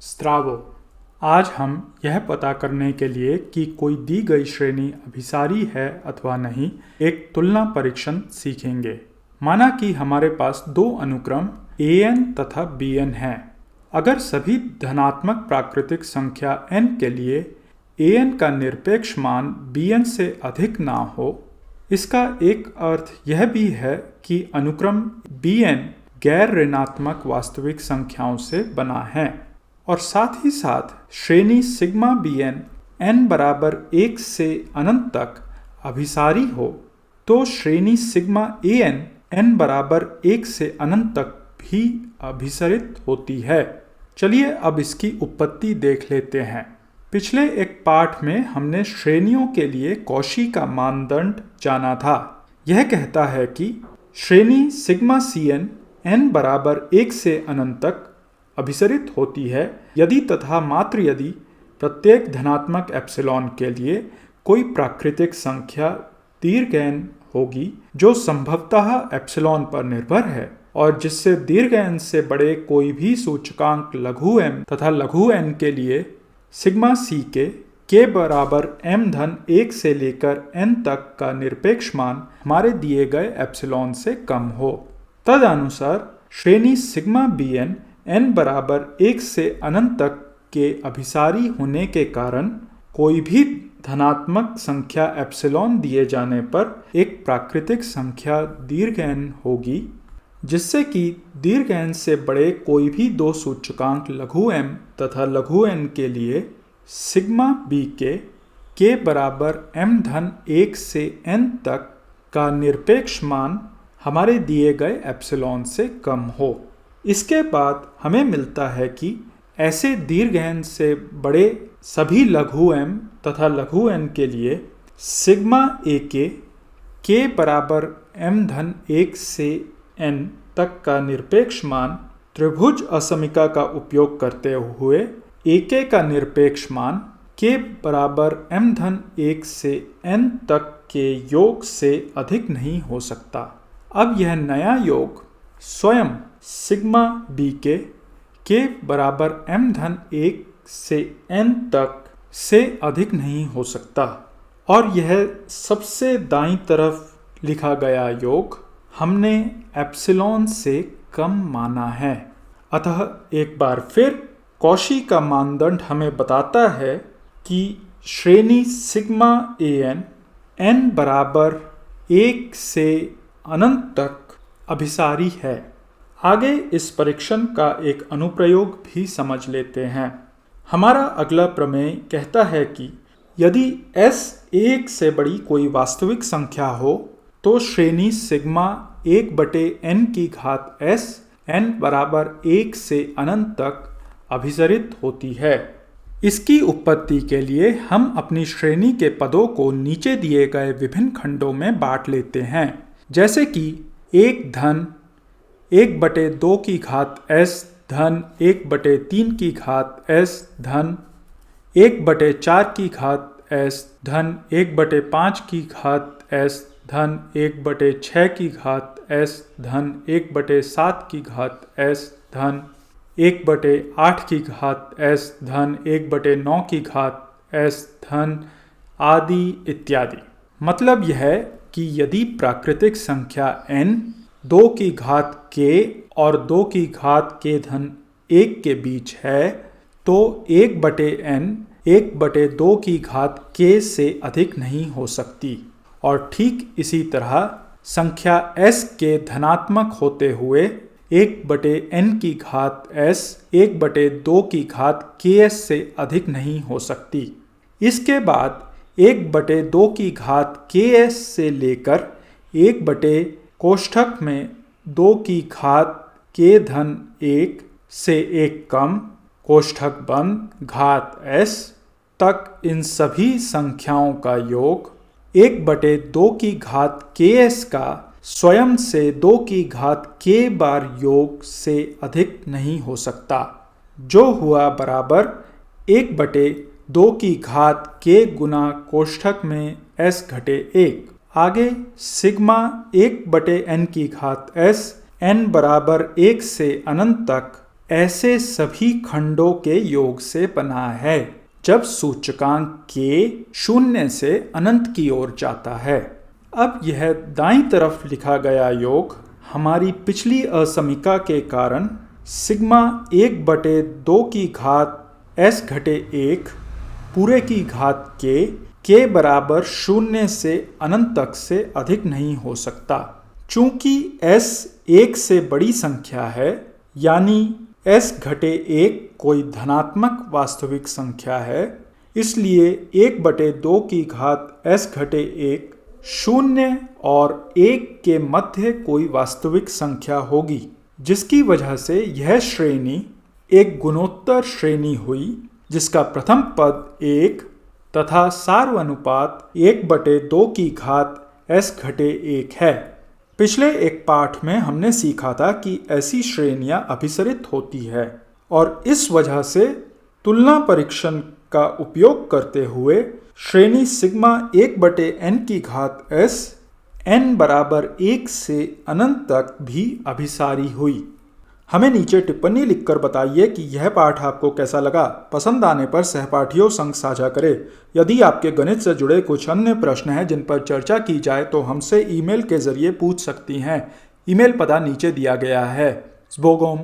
स्त्रावो। आज हम यह पता करने के लिए कि कोई दी गई श्रेणी अभिसारी है अथवा नहीं, एक तुलना परीक्षण सीखेंगे। माना कि हमारे पास दो अनुक्रम an तथा bn हैं। अगर सभी धनात्मक प्राकृतिक संख्या n के लिए an का निरपेक्ष मान bn से अधिक ना हो, इसका एक अर्थ यह भी है कि अनुक्रम bn गैर ऋणात्मक वास्तविक संख्याओं से बना है और साथ ही साथ श्रेणी सिग्मा bn n बराबर 1 से अनंत तक अभिसारी हो, तो श्रेणी सिग्मा an n बराबर 1 से अनंत तक भी अभिसरित होती है। चलिए अब इसकी उत्पत्ति देख लेते हैं। पिछले एक पाठ में हमने श्रेणियों के लिए कॉशी का मानदंड जाना था। यह कहता है कि श्रेणी सिग्मा Cn n बराबर 1 से अनंत तक अभिसरित होती है यदि तथा मात्र यदि प्रत्येक धनात्मक एप्सिलॉन के लिए कोई प्राकृतिक संख्या दीर्घ n होगी जो संभवतः एप्सिलॉन पर निर्भर है और जिससे दीर्घ n से बड़े कोई भी सूचकांक लघु m तथा लघु n के लिए सिग्मा c के बराबर m धन 1 से लेकर n तक का निरपेक्ष मान हमारे दिए गए एप्सिलॉन से कम हो। तदनुसार श्रेणी सिग्मा bn n बराबर 1 से अनंत तक के अभिसारी होने के कारण कोई भी धनात्मक संख्या एप्सिलॉन दिए जाने पर एक प्राकृतिक संख्या दीर्घ n होगी, जिससे कि दीर्घ n से बड़े कोई भी दो सूचकांक लघु m तथा लघु n के लिए सिग्मा b के बराबर m धन 1 से n तक का निरपेक्ष मान हमारे दिए गए एप्सिलॉन से कम हो। इसके बाद हमें मिलता है कि ऐसे दीर्घ n से बड़े सभी लघु m तथा लघु n के लिए सिग्मा a के बराबर m धन 1 से n तक का निरपेक्ष मान त्रिभुज असमिका का उपयोग करते हुए ak का निरपेक्ष मान के बराबर m धन 1 से n तक के योग से अधिक नहीं हो सकता। अब यह नया योग स्वयं सिग्मा b के बराबर m धन 1 से n तक से अधिक नहीं हो सकता और यह सबसे दाईं तरफ लिखा गया योग हमने एप्सिलॉन से कम माना है। अतः एक बार फिर कॉशी का मानदंड हमें बताता है कि श्रेणी सिग्मा an n बराबर 1 से अनंत तक अभिसारी है। आगे इस परीक्षण का एक अनुप्रयोग भी समझ लेते हैं। हमारा अगला प्रमेय कहता है कि यदि s 1 से बड़ी कोई वास्तविक संख्या हो तो श्रेणी सिग्मा 1 बटे n की घात s n बराबर 1 से अनंत तक अभिसरित होती है। इसकी उत्पत्ति के लिए हम अपनी श्रेणी के पदों को नीचे दिए गए विभिन्न खंडों में बांट लेते हैं, जैसे कि 1 धन 1 बटे 2 की घात s धन 1 बटे 3 की घात s धन 1 बटे 4 की घात s धन 1 बटे 5 की घात s धन 1 बटे 6 की घात s धन 1 बटे 7 की घात s धन 1 बटे 8 की घात s धन 1 बटे 9 की घात s धन आदि इत्यादि। मतलब यह है कि यदि प्राकृतिक संख्या n 2 की घात k और 2 की घात k धन 1 के बीच है तो 1 बटे n 1 बटे 2 की घात k से अधिक नहीं हो सकती और ठीक इसी तरह संख्या s के धनात्मक होते हुए 1 बटे n की घात s 1 बटे 2 की घात ks से अधिक नहीं हो सकती। इसके बाद 1 बटे 2 की घात ks से लेकर 1 बटे कोष्ठक में 2 की घात k धन 1 से 1 कम कोष्ठक बंद घात s तक इन सभी संख्याओं का योग 1 बटे 2 की घात ks का स्वयं से 2 की घात k बार योग से अधिक नहीं हो सकता, जो हुआ बराबर 1 बटे 2 की घात k गुना कोष्ठक में s घटे 1। आगे सिग्मा 1 बटे n की घात s n बराबर 1 से अनंत तक ऐसे सभी खंडों के योग से बना है जब सूचकांक k 0 से अनंत की ओर जाता है। अब यह दाईं तरफ लिखा गया योग हमारी पिछली असमीका के कारण सिग्मा 1/2 की घात s घटे 1 पूरे की घात k बराबर 0 से अनंत तक से अधिक नहीं हो सकता। चूंकि s 1 से बड़ी संख्या है, यानी s घटे 1 कोई धनात्मक वास्तविक संख्या है, इसलिए 1/2 की घात s घटे 1 0 और 1 के मध्य कोई वास्तविक संख्या होगी, जिसकी वजह से यह श्रेणी एक गुणोत्तर श्रेणी हुई जिसका प्रथम पद 1 तथा सार्वनुपात 1/2 की घात s घटे 1 है। पिछले एक पाठ में हमने सीखा था कि ऐसी श्रेणियां अभिसरित होती है और इस वजह से तुलना परीक्षण का उपयोग करते हुए श्रेणी सिग्मा 1/n की घात s n बराबर 1 से अनंत तक भी अभिसारी हुई। हमें नीचे टिप्पणी लिखकर बताइए कि यह पाठ आपको कैसा लगा। पसंद आने पर सहपाठियों संग साझा करें। यदि आपके गणित से जुड़े कुछ अन्य प्रश्न हैं जिन पर चर्चा की जाए तो हमसे ईमेल के जरिए पूछ सकती हैं। ईमेल पता नीचे दिया गया है। ज़्बोगोम।